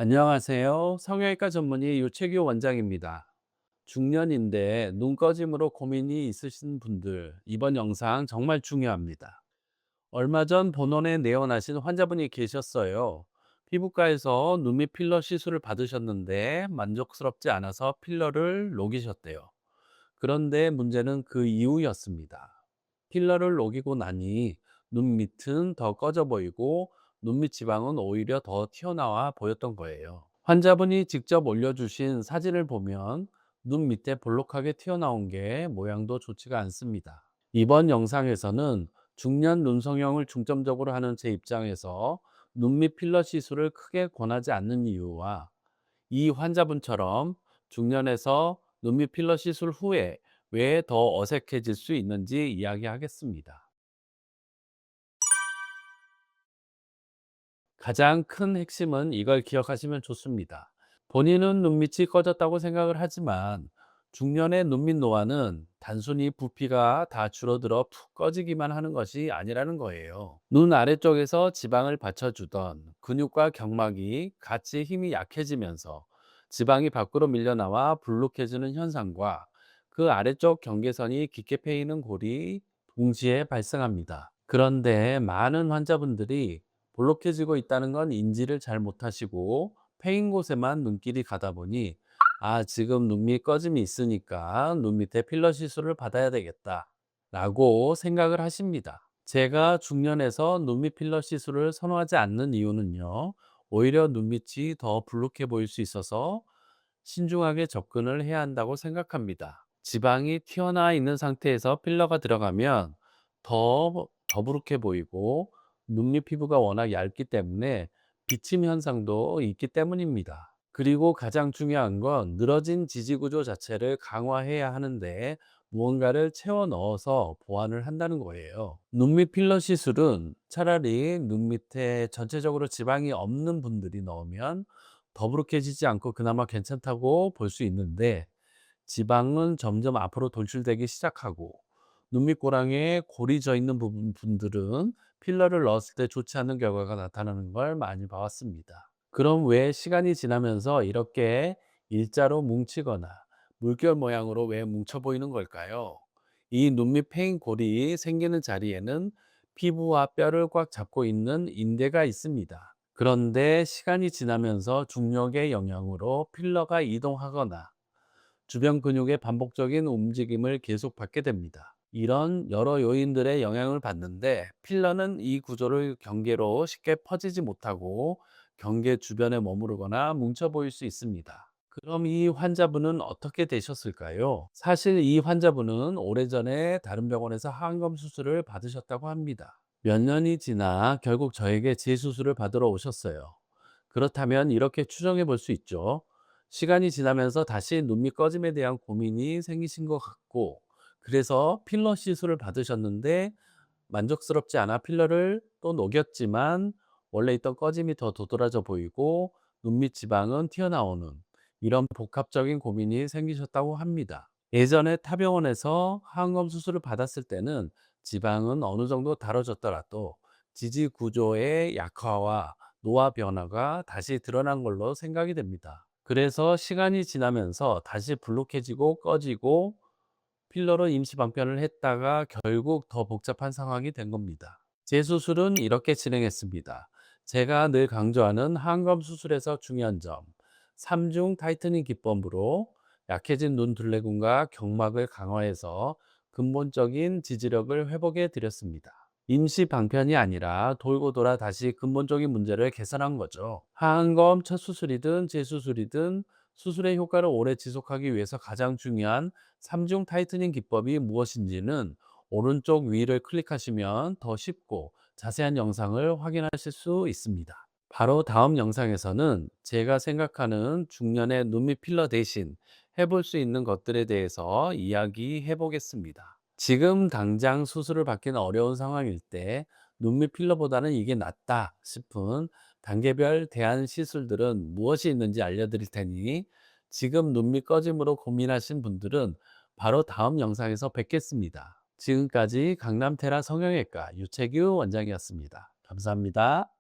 안녕하세요. 성형외과 전문의 유채규 원장입니다. 중년인데 눈꺼짐으로 고민이 있으신 분들, 이번 영상 정말 중요합니다. 얼마 전 본원에 내원하신 환자분이 계셨어요. 피부과에서 눈밑 필러 시술을 받으셨는데 만족스럽지 않아서 필러를 녹이셨대요. 그런데 문제는 그 이후였습니다. 필러를 녹이고 나니 눈 밑은 더 꺼져 보이고 눈밑 지방은 오히려 더 튀어나와 보였던 거예요. 환자분이 직접 올려주신 사진을 보면 눈 밑에 볼록하게 튀어나온 게 모양도 좋지가 않습니다. 이번 영상에서는 중년 눈성형을 중점적으로 하는 제 입장에서 눈밑 필러 시술을 크게 권하지 않는 이유와 이 환자분처럼 중년에서 눈밑 필러 시술 후에 왜 더 어색해질 수 있는지 이야기하겠습니다. 가장 큰 핵심은 이걸 기억하시면 좋습니다. 본인은 눈밑이 꺼졌다고 생각을 하지만 중년의 눈밑 노화는 단순히 부피가 다 줄어들어 푹 꺼지기만 하는 것이 아니라는 거예요. 눈 아래쪽에서 지방을 받쳐주던 근육과 경막이 같이 힘이 약해지면서 지방이 밖으로 밀려나와 불룩해지는 현상과 그 아래쪽 경계선이 깊게 패이는 골이 동시에 발생합니다. 그런데 많은 환자분들이 볼록해지고 있다는 건 인지를 잘 못하시고 패인 곳에만 눈길이 가다 보니 지금 눈밑 꺼짐이 있으니까 눈 밑에 필러 시술을 받아야 되겠다 라고 생각을 하십니다. 제가 중년에서 눈밑 필러 시술을 선호하지 않는 이유는요, 오히려 눈밑이 더 불룩해 보일 수 있어서 신중하게 접근을 해야 한다고 생각합니다. 지방이 튀어나와 있는 상태에서 필러가 들어가면 더 더부룩해 보이고 눈밑 피부가 워낙 얇기 때문에 비침 현상도 있기 때문입니다. 그리고 가장 중요한 건 늘어진 지지 구조 자체를 강화해야 하는데 무언가를 채워 넣어서 보완을 한다는 거예요. 눈밑 필러 시술은 차라리 눈 밑에 전체적으로 지방이 없는 분들이 넣으면 더부룩해지지 않고 그나마 괜찮다고 볼 수 있는데 지방은 점점 앞으로 돌출되기 시작하고 눈밑고랑에 골이 져 있는 분들은 필러를 넣었을 때 좋지 않은 결과가 나타나는 걸 많이 봐왔습니다. 그럼 왜 시간이 지나면서 이렇게 일자로 뭉치거나 물결 모양으로 왜 뭉쳐 보이는 걸까요? 이 눈밑 패인 골이 생기는 자리에는 피부와 뼈를 꽉 잡고 있는 인대가 있습니다. 그런데 시간이 지나면서 중력의 영향으로 필러가 이동하거나 주변 근육의 반복적인 움직임을 계속 받게 됩니다. 이런 여러 요인들의 영향을 받는데 필러는 이 구조를 경계로 쉽게 퍼지지 못하고 경계 주변에 머무르거나 뭉쳐 보일 수 있습니다. 그럼 이 환자분은 어떻게 되셨을까요? 사실 이 환자분은 오래전에 다른 병원에서 하안검 수술을 받으셨다고 합니다. 몇 년이 지나 결국 저에게 재수술을 받으러 오셨어요. 그렇다면 이렇게 추정해 볼 수 있죠. 시간이 지나면서 다시 눈밑 꺼짐에 대한 고민이 생기신 것 같고, 그래서 필러 시술을 받으셨는데 만족스럽지 않아 필러를 또 녹였지만 원래 있던 꺼짐이 더 도드라져 보이고 눈밑 지방은 튀어나오는 이런 복합적인 고민이 생기셨다고 합니다. 예전에 타병원에서 항검 수술을 받았을 때는 지방은 어느 정도 다뤄졌더라도 지지 구조의 약화와 노화 변화가 다시 드러난 걸로 생각이 됩니다. 그래서 시간이 지나면서 다시 불룩해지고 꺼지고 필러로 임시 방편을 했다가 결국 더 복잡한 상황이 된 겁니다. 제 수술은 이렇게 진행했습니다. 제가 늘 강조하는 항검 수술에서 중요한 점, 3중 타이트닝 기법으로 약해진 눈 둘레근과 경막을 강화해서 근본적인 지지력을 회복해 드렸습니다. 임시 방편이 아니라 돌고 돌아 다시 근본적인 문제를 개선한 거죠. 항검 첫 수술이든 재수술이든 수술의 효과를 오래 지속하기 위해서 가장 중요한 3중 타이트닝 기법이 무엇인지는 오른쪽 위를 클릭하시면 더 쉽고 자세한 영상을 확인하실 수 있습니다. 바로 다음 영상에서는 제가 생각하는 중년의 눈밑 필러 대신 해볼 수 있는 것들에 대해서 이야기해 보겠습니다. 지금 당장 수술을 받기는 어려운 상황일 때 눈밑 필러보다는 이게 낫다 싶은 단계별 대안 시술들은 무엇이 있는지 알려드릴 테니 지금 눈밑 꺼짐으로 고민하신 분들은 바로 다음 영상에서 뵙겠습니다. 지금까지 강남테라 성형외과 유채규 원장이었습니다. 감사합니다.